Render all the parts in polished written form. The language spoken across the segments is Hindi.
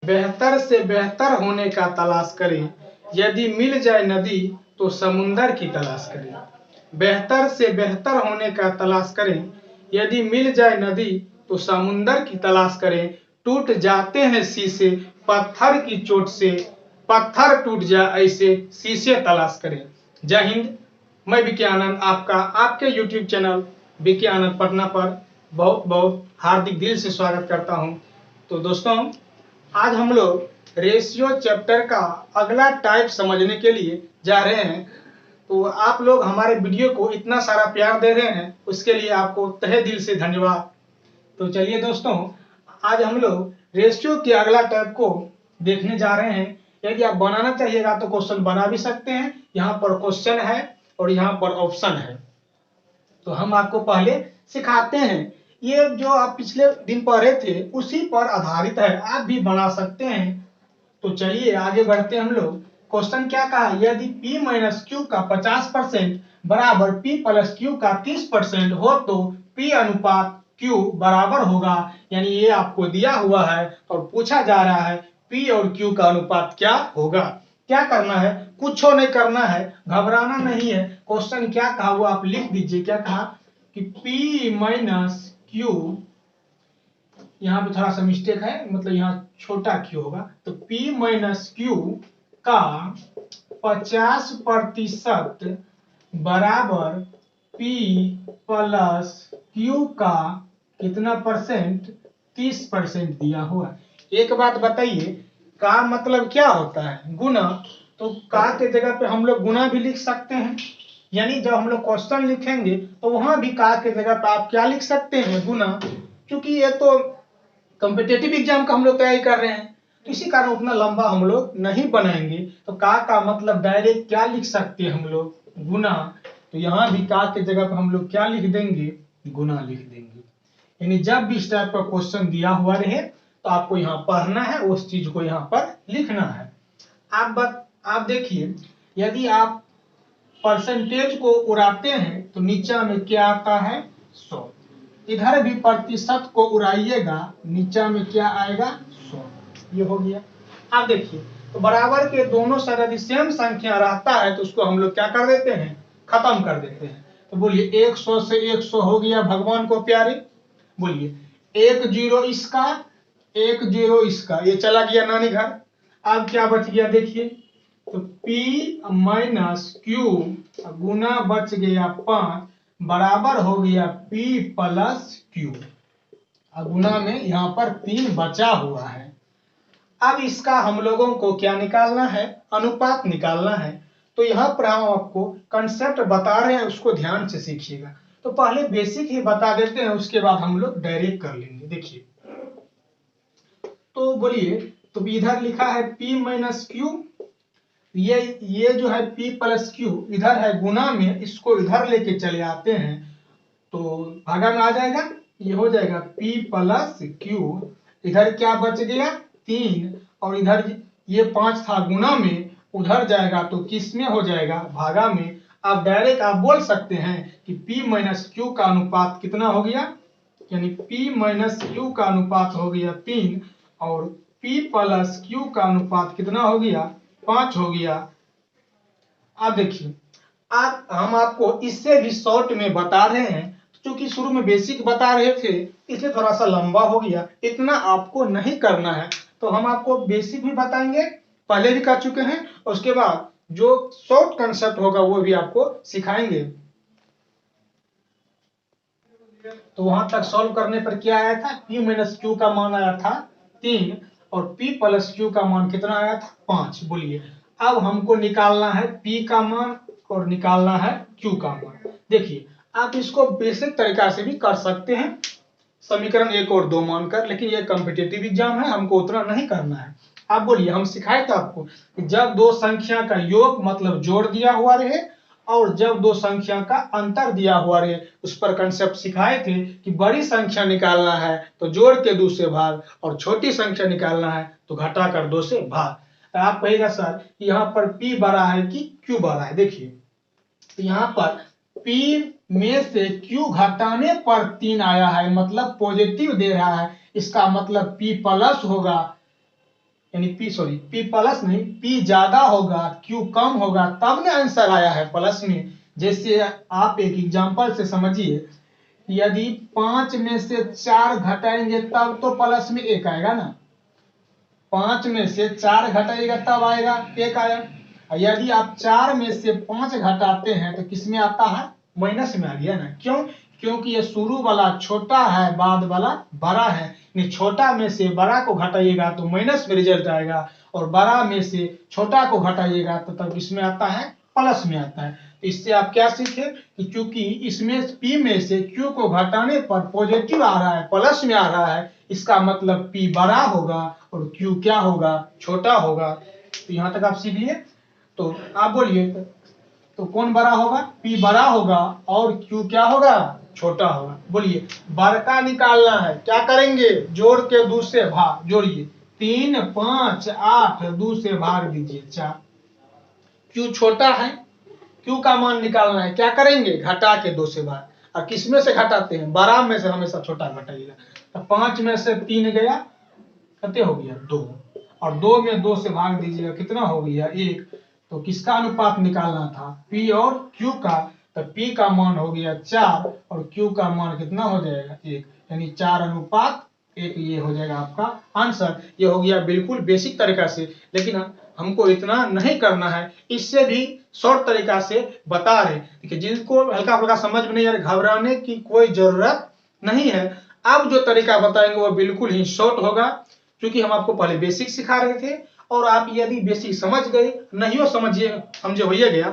बेहतर से बेहतर होने का तलाश करें, यदि मिल जाए नदी तो समुंदर की तलाश करें। बेहतर से बेहतर होने का तलाश करें, यदि मिल जाए नदी तो समुंदर की तलाश करें। टूट जाते हैं शीशे पत्थर की चोट से, पत्थर टूट जाए ऐसे शीशे तलाश करें। जय हिंद। मैं विकी आनंद आपका आपके YouTube चैनल विकी आनंद पटना पर बहुत बहुत हार्दिक दिल से स्वागत करता हूं। तो दोस्तों, आज हम लोग रेशियो चैप्टर का अगला टाइप समझने के लिए जा रहे हैं। तो आप लोग हमारे वीडियो को इतना सारा प्यार दे रहे हैं, उसके लिए आपको तहे दिल से धन्यवाद। तो चलिए दोस्तों, आज हम लोग रेशियो के अगला टाइप को देखने जा रहे हैं। यदि आप बनाना चाहिएगा तो क्वेश्चन बना भी सकते हैं। यहाँ पर क्वेश्चन है और यहाँ पर ऑप्शन है, तो हम आपको पहले सिखाते हैं। ये जो आप पिछले दिन पढ़े थे उसी पर आधारित है, आप भी बना सकते हैं। तो चलिए आगे बढ़ते हैं हम लोग। क्वेश्चन क्या कहा, यदि P माइनस क्यू का 50% बराबर P प्लस क्यू का 30% हो तो P अनुपात Q बराबर होगा। यानी ये आपको दिया हुआ है और पूछा जा रहा है P और Q का अनुपात क्या होगा। क्या करना है, कुछ नहीं करना है, घबराना नहीं है। क्वेश्चन क्या कहा वो आप लिख दीजिए। क्या कहा कि P माइनस क्यू, यहाँ पे थोड़ा सा मिस्टेक है, मतलब यहाँ छोटा क्यू होगा। तो P माइनस क्यू का 50% बराबर P प्लस क्यू का कितना परसेंट, 30% दिया हुआ। एक बात बताइए, का मतलब क्या होता है, गुना। तो का के जगह पे हम लोग गुना भी लिख सकते हैं। यानी जब हम लोग क्वेश्चन लिखेंगे तो वहां भी का के जगह पे आप क्या लिख सकते हैं, गुना। क्योंकि ये तो कॉम्पिटेटिव एग्जाम का हम लोग तैयारी कर रहे हैं, तो इसी कारण उतना लंबा हम लोग नहीं बनाएंगे। तो का मतलब डायरेक्ट क्या लिख सकते हैं हम लोग, गुना। तो यहाँ भी का के जगह पर हम लोग क्या लिख देंगे, गुना लिख देंगे। यानी जब भी इस टाइप का क्वेश्चन दिया हुआ रहे तो आपको यहाँ पढ़ना है, उस चीज को यहाँ पर लिखना है। आप देखिए, यदि आप परसेंटेज को उड़ाते हैं तो नीचा में क्या आता है, 100। इधर भी प्रतिशत को उड़ाइएगा, नीचा में क्या आएगा, 100। ये हो गया। आप देखिए, तो बराबर के दोनों साइड यदि सेम संख्या रहता है तो उसको हम लोग क्या कर देते हैं, खत्म कर देते हैं। तो बोलिए 100 से 100 हो गया भगवान को प्यारे। बोलिए 1 0 इसका, 1 0 इसका, ये चला गया नानी घर। अब क्या बच गया देखिए, तो P माइनस क्यू गुना बच गया 5 बराबर हो गया P प्लस क्यू। गुना में यहाँ पर 3 बचा हुआ है। अब इसका हम लोगों को क्या निकालना है, अनुपात निकालना है। तो यहाँ पर हम आपको कंसेप्ट बता रहे हैं, उसको ध्यान से सीखिएगा। तो पहले बेसिक ही बता देते हैं, उसके बाद हम लोग डायरेक्ट कर लेंगे। देखिए, तो बोलिए, तो इधर लिखा है P माइनस क्यू, ये जो है P प्लस क्यू इधर है गुना में, इसको इधर लेके चले आते हैं तो भागा में आ जाएगा, ये हो जाएगा P प्लस क्यू। इधर क्या बच गया, 3, और इधर ये 5 था गुना में, उधर जाएगा तो किस में हो जाएगा, भागा में। आप डायरेक्ट आप बोल सकते हैं कि P माइनस क्यू का अनुपात कितना हो गया, यानी P माइनस क्यू का अनुपात हो गया 3 और P प्लस क्यू का अनुपात कितना हो गया, 5 हो गया। अब देखिए, आप हम आपको इससे भी शॉर्ट में बता रहे हैं, क्योंकि शुरू में बेसिक बता रहे थे इसलिए थोड़ा सा लंबा हो गया, इतना आपको नहीं करना है। तो हम आपको बेसिक भी बताएंगे, पहले भी कर चुके हैं, उसके बाद जो शॉर्ट कंसेप्ट होगा वो भी आपको सिखाएंगे। तो वहां तक सॉल्व करने पर क्या आया था, P माइनस क्यू का मान आया था 3 और P प्लस क्यू का मान कितना आया था, 5। बोलिए, अब हमको निकालना है P का मान और निकालना है Q का मान। देखिए, आप इसको बेसिक तरीका से भी कर सकते हैं, समीकरण 1 और 2 मानकर, लेकिन ये कॉम्पिटिटिव एग्जाम है, हमको उतना नहीं करना है। आप बोलिए, हम सिखाए थे आपको कि जब दो संख्या का योग मतलब जोड़ दिया हुआ रहे और जब दो संख्या का अंतर दिया हुआ रहे, उस पर कंसेप्ट सिखाए थे कि बड़ी संख्या निकालना है तो जोड़ के 2 से भाग और छोटी संख्या निकालना है तो घटा कर 2 से भाग। आप कहेगा सर यहाँ पर P बड़ा है कि Q बड़ा है। देखिए, तो यहाँ पर P में से Q घटाने पर 3 आया है, मतलब पॉजिटिव दे रहा है, इसका मतलब P प्लस होगा। यानी पी प्लस नहीं, पी ज्यादा होगा क्यू कम होगा, तब ना आंसर आया है प्लस में। जैसे आप एक एग्जांपल से समझिए, यदि 5 में से 4 घटाएंगे तब तो प्लस में 1 आएगा ना, 5 में से 4 घटाइएगा तब आएगा 1 आया। यदि आप 4 में से 5 घटाते हैं तो किस में आता है, माइनस में आ गया ना। क्यों? क्योंकि ये शुरू वाला छोटा है, बाद वाला बड़ा है। नहीं, छोटा में से बड़ा को घटाइएगा तो माइनस में रिजल्ट आएगा, और बड़ा में से छोटा को घटाइएगा तो तब इसमें आता है प्लस में आता है। तो इससे आप क्या सीखे कि चूंकि इसमें पी में से क्यू को घटाने पर पॉजिटिव आ रहा है, प्लस में आ रहा है, इसका मतलब पी बड़ा होगा और क्यू क्या होगा, छोटा होगा। तो यहां तक आप सीख लिए। तो आप बोलिए, तो कौन बड़ा होगा, पी बड़ा होगा और क्यू क्या होगा, छोटा होगा। बोलिए, बड़का निकालना है, क्या करेंगे, जोड़ के 2 से भाग, जोड़िए 3 5 8, 2 से भाग दीजिए 4। क्यू छोटा है, क्यू का मान निकालना है, क्या करेंगे, घटा के 2 से भाग। और किस में से घटाते हैं, बड़ा में से हमेशा छोटा घटाइएगा। तो 5 में से 3 गया, कितने हो गया 2, और 2 में 2 से भाग दीजिएगा, कितना हो गया 1। तो किसका अनुपात निकालना था, पी और क्यू का। तो पी का मान हो गया 4 और क्यू का मान कितना हो जाएगा 1, यानी 4:1 ये हो जाएगा आपका आंसर। ये हो गया बिल्कुल बेसिक तरीका से, लेकिन हमको इतना नहीं करना है, इससे भी शॉर्ट तरीका से बता रहे। देखिए, जिनको हल्का फुल्का समझ में नहीं आ रहा, घबराने की कोई जरूरत नहीं है। अब जो तरीका बताएंगे वो बिल्कुल ही शॉर्ट होगा, क्योंकि हम आपको पहले बेसिक सिखा रहे थे, और आप यदि बेसिक समझ गए, नहीं हो समझिए समझे होइए गया,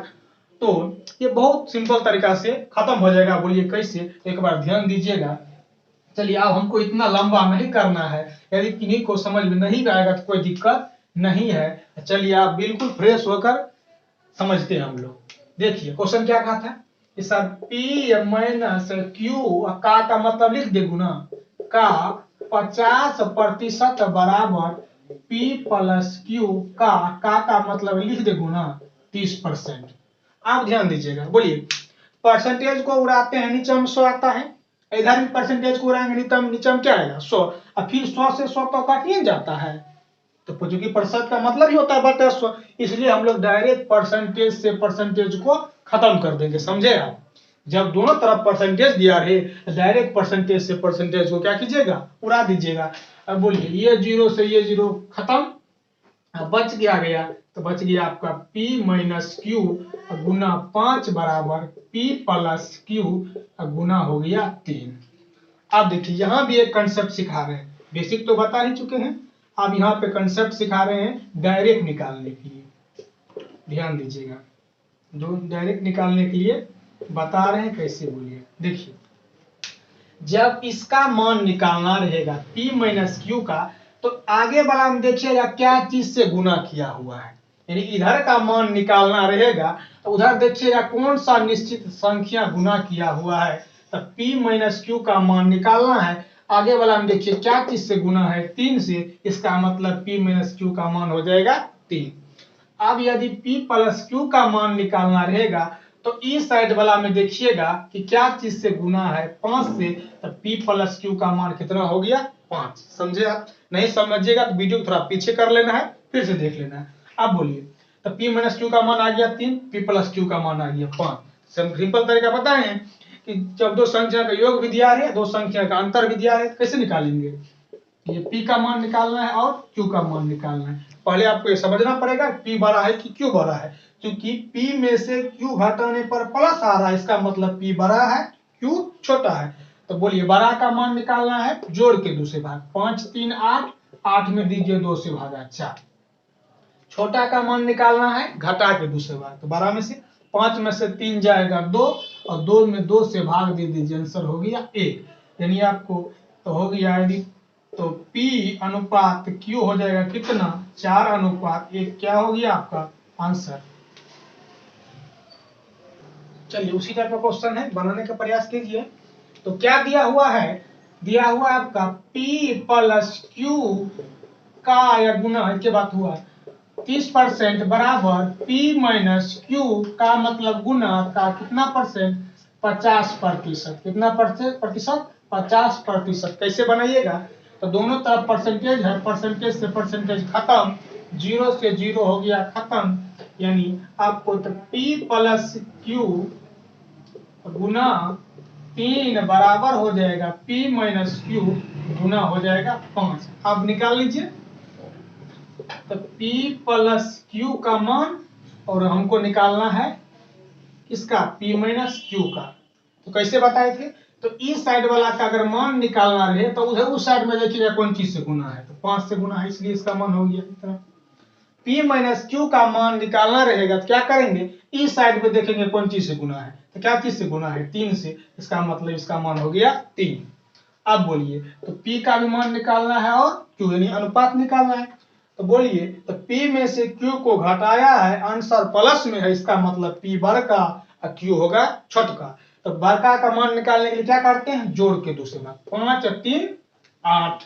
तो ये बहुत सिंपल तरीका से खत्म हो जाएगा। बोलिए कैसे, एक बार ध्यान दीजिएगा। चलिए, अब हमको इतना लंबा नहीं करना है, यदि किन्हीं को समझ में नहीं आएगा तो कोई दिक्कत नहीं है। चलिए, आप बिल्कुल फ्रेश होकर समझते हैं हम लोग। देखिए क्वेश्चन क्या कहा था कि सर पी माइनस क्यू का मतलब लिख दे गुना का 50% बराबर पी प्लस क्यू का मतलब लिख दे गुना 30%। आप ध्यान दीजिएगा। बोलिए, परसेंटेज को उड़ाते हैं नीचे में 100 आता है, इधर भी परसेंटेज को उड़ाएंगे नीचे में क्या आएगा 100, और फिर 100 से 100 तो काट ही जाता है। तो चूंकि प्रतिशत का मतलब ही होता है बटा 100, इसलिए हम लोग डायरेक्ट परसेंटेज से परसेंटेज को खत्म कर देंगे। समझे आप? जब दोनों तरफ परसेंटेज दिया रहे, डायरेक्ट परसेंटेज से परसेंटेज को क्या कीजिएगा, उड़ा दीजिएगा। अब बोलिए, ये 0 से ये 0 खत्म, अब बच गया तो बच गया आपका P माइनस क्यू गुना 5 बराबर P प्लस क्यू गुना हो गया 3। अब देखिए, यहां भी एक कंसेप्ट सिखा रहे हैं, बेसिक तो बता ही चुके हैं, अब यहाँ पे कंसेप्ट सिखा रहे हैं डायरेक्ट निकालने के लिए। ध्यान दीजिएगा, जो डायरेक्ट निकालने के लिए बता रहे हैं कैसे। बोलिए, देखिए, जब इसका मान निकालना रहेगा P माइनस क्यू का, तो आगे वाला हम देखिएगा क्या चीज से गुना किया हुआ है, यानी इधर का मान निकालना रहेगा तो उधर देखिएगा कौन सा निश्चित संख्या गुना किया हुआ है। तो P माइनस क्यू का मान निकालना है, आगे वाला हम देखिए क्या चीज से गुना है, 3 से, इसका मतलब P माइनस क्यू का मान हो जाएगा 3। अब यदि P प्लस क्यू का मान निकालना रहेगा तो इस साइड वाला में देखिएगा कि क्या चीज से गुना है, 5 से, तो P प्लस क्यू का मान कितना हो गया 5। समझे आप? नहीं समझिएगा तो वीडियो को थोड़ा पीछे कर लेना है, फिर से देख लेना है। अब बोलिए, तो P माइनस क्यू का मान आ गया 3, P प्लस क्यू का मान आ गया 5। सिंपल तरीका बताए हैं कि जब दो संख्या का योग भी दिया है, दो संख्या का अंतर भी दिया है, कैसे निकालेंगे। ये P का मान निकालना है और Q का मान निकालना है। पहले आपको ये समझना पड़ेगा P बड़ा है कि Q बड़ा है, क्योंकि P में से Q घटाने पर प्लस आ रहा है, इसका मतलब P बड़ा है, Q छोटा है। तो बोलिए, बड़ा का मान निकालना है, जोड़ के 2 से भाग, 5 3 8, 8 में दीजिए 2 से भागा 4। छोटा का मान निकालना है, घटा के 2 से भाग, तो 12 में से 5 में से 3 जाएगा 2, और 2 में 2 से भाग दे दीजिए, आंसर हो गया 1। यानी आपको तो हो गया, यदि तो P अनुपात Q हो जाएगा कितना, 4:1। क्या हो गया आपका आंसर। चलिए, उसी टाइप का क्वेश्चन है, बनाने का प्रयास कीजिए। तो क्या दिया हुआ है, दिया हुआ है आपका P प्लस क्यू का या गुना के बात हुआ 30% बराबर P माइनस क्यू का मतलब गुना का कितना परसेंट, 50%। कितना प्रतिशत, 50%। कैसे बनाइएगा, तो दोनों तरफ परसेंटेज है, परसेंटेज से परसेंटेज खत्म, 0 से 0 हो गया खत्म, यानी आपको तो P प्लस Q गुना 3 बराबर हो जाएगा P माइनस Q गुना हो जाएगा 5। अब निकाल लीजिए, तो P प्लस Q का मान और हमको निकालना है इसका P माइनस Q का। तो कैसे बताए थे, तो इस साइड वाला का अगर मान निकालना रहे तो उधर उस साइड में देखिएगा कौन चीज से गुना है, तो 5 से गुना है, इसलिए इसका मान हो गया इतना। P माइनस Q का मान निकालना रहेगा तो क्या करेंगे, इस साइड में देखेंगे कौन चीज से गुना है, तो क्या चीज से गुना है, 3 से, इसका मतलब इसका मान हो गया 3। अब बोलिए, तो P का भी मान निकालना है और Q यानी अनुपात निकालना है, तो बोलिए, तो P में से Q को घटाया है, आंसर प्लस में है, इसका मतलब P बड़का और Q होगा छोटका। तो बड़का का मान निकालने के लिए क्या करते हैं, जोड़ के दूसरे भाग, 5 और 3 8,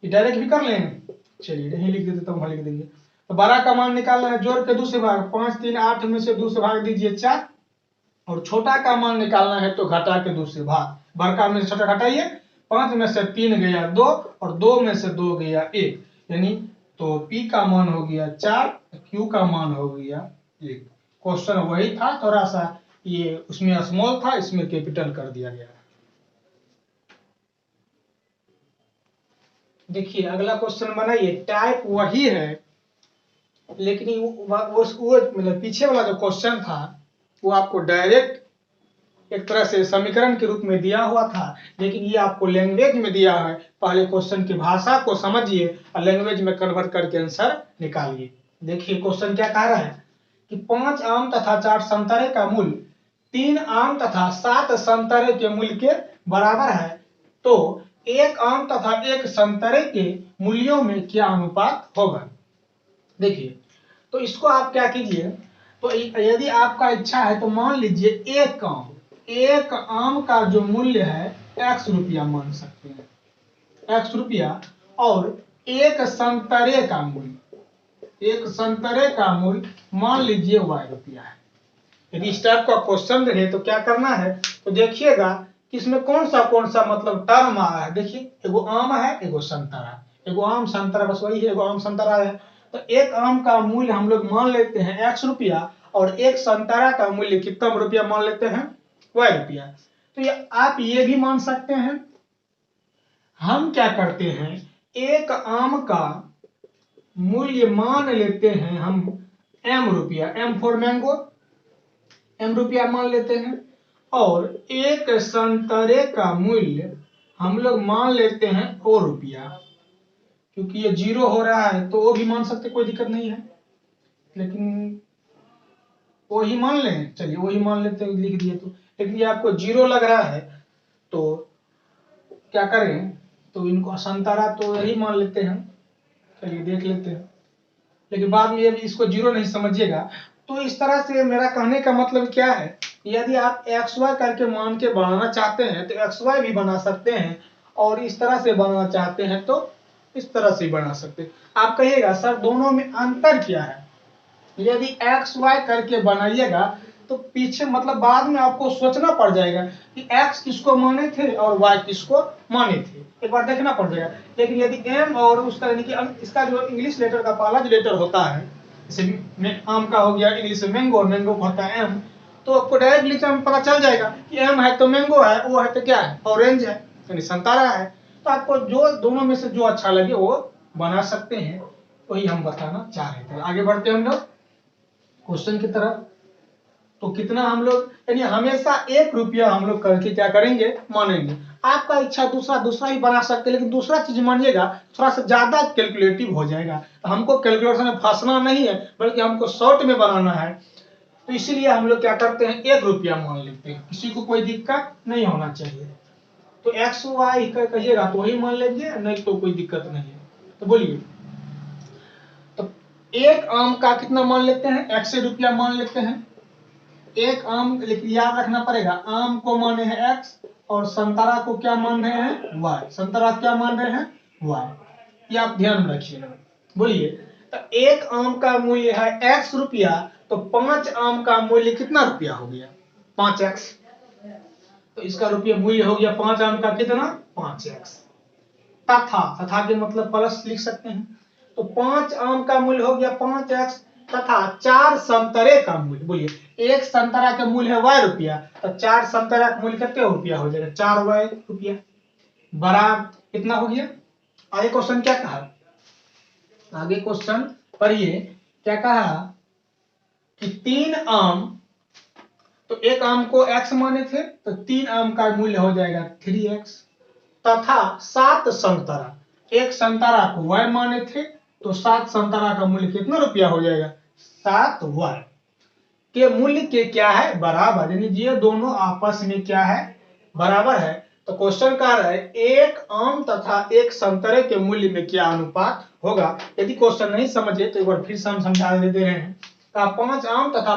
ये डायरेक्ट भी कर लेंगे, चलिए नहीं लिख देते तो वहां लिख देंगे। तो बड़ा का मान निकालना है, जोड़ के दूसरे भाग, 5 3 8 में से दूसरे भाग दीजिए 4, और छोटा का मान निकालना है तो घटा के दूसरे भाग, बड़का में से छोटा घटाइए, 5 में से 3 गया 2 और 2 में से 2 गया 1, यानी तो P का मान हो गया 4, Q का मान हो गया 1। क्वेश्चन वही था, थोड़ा सा ये उसमें स्मॉल था, इसमें कैपिटल कर दिया गया। देखिए अगला क्वेश्चन बनाइए, टाइप वही है लेकिन वो मतलब पीछे वाला जो क्वेश्चन था वो आपको डायरेक्ट एक तरह से समीकरण के रूप में दिया हुआ था, लेकिन ये आपको लैंग्वेज में दिया है। पहले क्वेश्चन की भाषा को समझिए और लैंग्वेज में कन्वर्ट करके आंसर निकालिए। देखिए क्वेश्चन क्या कह रहा है कि 5 आम तथा 4 संतरे का मूल्य 3 आम तथा 7 संतरे के मूल्य के बराबर है, तो 1 आम तथा 1 संतरे के मूल्यों में क्या अनुपात होगा। देखिए तो इसको आप क्या कीजिए, तो यदि आपका इच्छा है तो मान लीजिए एक आम का जो मूल्य है x रुपया मान सकते हैं, x रुपया, और एक संतरे का मूल्य मान लीजिए y रुपया है। यदि इस टाइप का क्वेश्चन रहे तो क्या करना है, तो देखिएगा कि इसमें कौन सा मतलब टर्म आ रहा है। देखिए एगो आम है, एगो संतरा, एगो आम संतरा, बस वही है, एगो आम संतरा है। तो एक आम का मूल्य हम लोग मान लेते हैं x रुपया और एक संतरा का मूल्य कितना रुपया मान लेते हैं, y रुपया। तो आप ये भी मान सकते हैं। हम क्या करते हैं, एक आम का मूल्य मान लेते हैं हम m रुपया, m फॉर मैंगो, m रुपया मान लेते हैं, और एक संतरे का मूल्य हम लोग मान लेते हैं o रुपया। क्योंकि ये 0 हो रहा है तो वो भी मान सकते, कोई दिक्कत नहीं है, लेकिन वही मान लें, चलिए वही मान लेते हैं, लिख दिए तो। लेकिन ये आपको 0 लग रहा है तो क्या करें, तो इनको संतरा तो यही मान लेते हैं, चलिए देख लेते हैं, लेकिन बाद में ये इसको 0 नहीं समझिएगा। तो इस तरह से मेरा कहने का मतलब क्या है, यदि आप XY करके मान के बनाना चाहते हैं तो XY भी बना सकते हैं, और इस तरह से बनाना चाहते हैं तो इस तरह से बना सकते हैं। आप कहिएगा सर दोनों में अंतर क्या है, यदि XY करके बनाइएगा तो पीछे मतलब बाद में आपको सोचना पड़ जाएगा कि X किसको माने थे और Y किसको माने थे, एक बार देखना पड़ जाएगा। लेकिन यदि M और उसका यानी कि इसका जो इंग्लिश लेटर का पहला जो लेटर होता है, जैसे आम का हो गया इंग्लिश में मैंगो, और मैंगो का होता है M, तो आपको डायरेक्ट लिखने में पता चल जाएगा कि M है तो मैंगो है, वो है तो क्या है, ऑरेंज है यानी संतरा है। तो आपको जो दोनों में से जो अच्छा लगे वो बना सकते हैं, वही हम बताना चाह रहे थे। आगे बढ़ते हैं हम लोग क्वेश्चन की तरफ। तो कितना हम लोग यानी हमेशा 1 रुपया हम लोग करके क्या करेंगे, मानेंगे। आपका इच्छा दूसरा ही बना सकते हैं, लेकिन दूसरा चीज मानिएगा थोड़ा सा ज्यादा कैलकुलेटिव हो जाएगा। तो हमको कैलकुलेशन में फंसना नहीं है, बल्कि हमको शॉर्ट में बनाना है, तो इसीलिए हम लोग क्या करते हैं 1 रुपया मान लेते हैं, किसी को कोई दिक्कत नहीं होना चाहिए। तो XY कहिएगा तो वही मान लेंगे, नहीं तो कोई दिक्कत नहीं है। तो बोलिए, तो एक आम का कितना मान लेते हैं, x रुपया मान लेते हैं। एक आम, लेकिन याद रखना पड़ेगा आम को माने हैं x और संतरा को क्या मान रहे हैं, y। संतरा क्या मान रहे हैं, y, ये आप ध्यान रखिएगा। बोलिए, तो एक आम का मूल्य है x रुपया, तो 5 आम का मूल्य कितना रुपया हो गया, 5x। तो इसका रुपया मूल्य हो गया 5 आम का कितना, 5x। तथा के मतलब प्लस लिख सकते हैं। तो 5 आम का मूल्य हो गया 5x तथा 4 संतरे का मूल्य, बोलिए एक संतरा का मूल्य है y रुपया, तो 4 संतरा का मूल्य कितने रुपया हो जाएगा 4y रुपया, बराबर कितना हो गया। आगे क्वेश्चन क्या कहा, आगे क्वेश्चन पढ़िए क्या कहा कि 3 आम, तो एक आम को x माने थे तो 3 आम का मूल्य हो जाएगा 3x तथा 7 संतरा, एक संतरा को y माने थे तो 7 संतरा का मूल्य कितना रुपया हो जाएगा 7y के मूल्य के क्या है बराबर, यानी ये दोनों आपस में क्या है बराबर है। तो क्वेश्चन कह रहा है एक आम तथा एक संतरे के मूल्य में क्या अनुपात होगा। यदि क्वेश्चन नहीं समझे तो एक बार फिर से हम समझा दे रहे हैं। कहा 5 आम तथा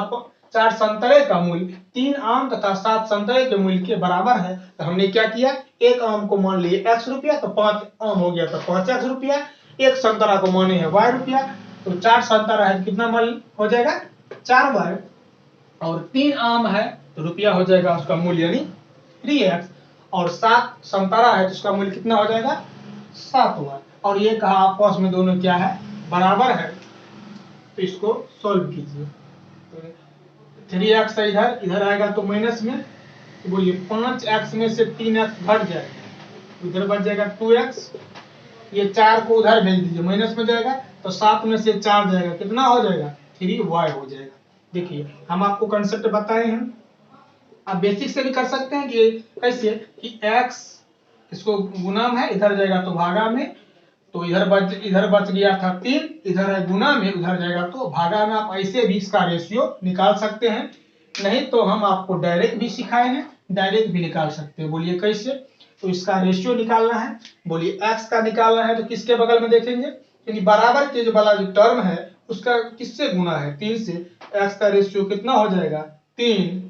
4 संतरे का मूल्य 3 आम तथा 7 संतरे के मूल्य के बराबर है। तो हमने क्या किया, एक आम को मान लिए x रुपया तो 5 आम हो गया तो 5x रुपया, एक संतरा को माने है y रुपया तो 4 संतरा है कितना मूल्य हो जाएगा 4y, और 3 आम है तो रुपया हो जाएगा उसका मूल्य यानी 3x, और 7 संतरा है तो उसका मूल्य कितना हो जाएगा 7y, और ये कहा आपस में दोनों क्या है बराबर है। तो इसको सॉल्व कीजिए, तो 3x इधर इधर आएगा तो माइनस में, तो बोलिए 5x में से 3x घट जाएगा, इधर बच जाएगा 2x, ये 4 को उधर भेज दीजिए माइनस में जाएगा तो 7 में से 4 जाएगा कितना हो जाएगा 3y हो जाएगा। देखिए हम आपको कंसेप्ट बताए हैं, आप बेसिक से भी कर सकते हैं कि कैसे कि x इसको गुना में है इधर जाएगा तो भागा में, तो इधर बच गया था 3, इधर है गुना में उधर जाएगा तो भागा में, आप ऐसे भी इसका रेशियो निकाल सकते हैं, नहीं तो हम आपको डायरेक्ट भी सिखाए हैं, डायरेक्ट भी निकाल सकते हैं। बोलिए कैसे, तो इसका रेशियो निकालना है, बोलिए x का निकालना है तो किसके बगल में देखेंगे, यानी बराबर के जो वाला जो टर्म है उसका किससे गुना है 3 से, x का रेशियो कितना हो जाएगा 3।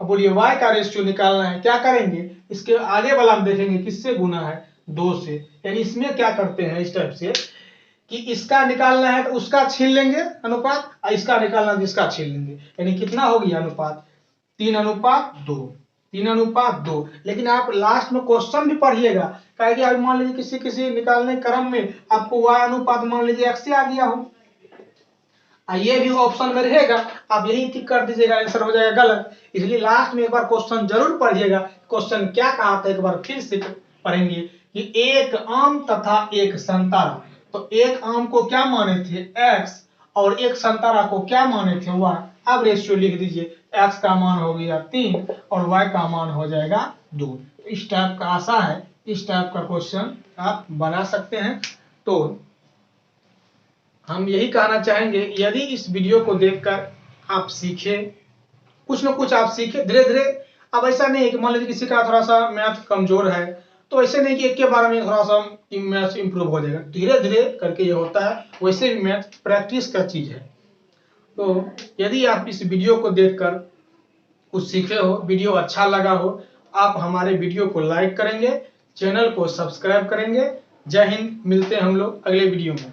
अब बोलिए y का रेशियो निकालना है, क्या करेंगे इसके आगे वाला हम देखेंगे किससे गुना है 2 से, यानी इसमें क्या करते हैं इस टाइप से कि इसका निकालना है तो उसका छीन लेंगे अनुपात, और इसका निकालना है तो इसका छीन लेंगे, यानी कितना हो गया अनुपात 3:2, 3:2। लेकिन आप लास्ट में क्वेश्चन भी पढ़िएगा, कहेगी अब मान लीजिए किसी किसी निकालने क्रम में आपको y अनुपात मान लीजिए x से आ गया हो, ये भी ऑप्शन में रहेगा, आप यही टिक कर दीजिएगा आंसर हो जाएगा गलत। इसलिए लास्ट में एक बार क्वेश्चन जरूर पढ़िएगा, क्वेश्चन क्या कहा था एक बार फिर से पढ़ेंगे कि एक आम तथा एक संतरा, तो एक आम को क्या माने थे x और एक संतरा को क्या माने थे y। अब रेशियो लिख दीजिए, x का मान हो गया 3 और y का मान हो जाएगा 2। इस टाइप का आशा है इस टाइप का क्वेश्चन आप बना सकते हैं। तो हम यही कहना चाहेंगे, यदि इस वीडियो को देखकर आप सीखे कुछ न कुछ, आप सीखे धीरे धीरे। अब ऐसा नहीं है कि मान लीजिए किसी का थोड़ा सा मैथ कमजोर है तो ऐसे नहीं कि एक के बार में थोड़ा सा मैथ इंप्रूव हो जाएगा, धीरे धीरे करके ये होता है। वैसे भी मैथ प्रैक्टिस का चीज है। तो यदि आप इस वीडियो को देखकर कुछ सीखे हो, वीडियो अच्छा लगा हो, आप हमारे वीडियो को लाइक करेंगे, चैनल को सब्सक्राइब करेंगे। जय हिंद, मिलते हैं हम लोग अगले वीडियो में।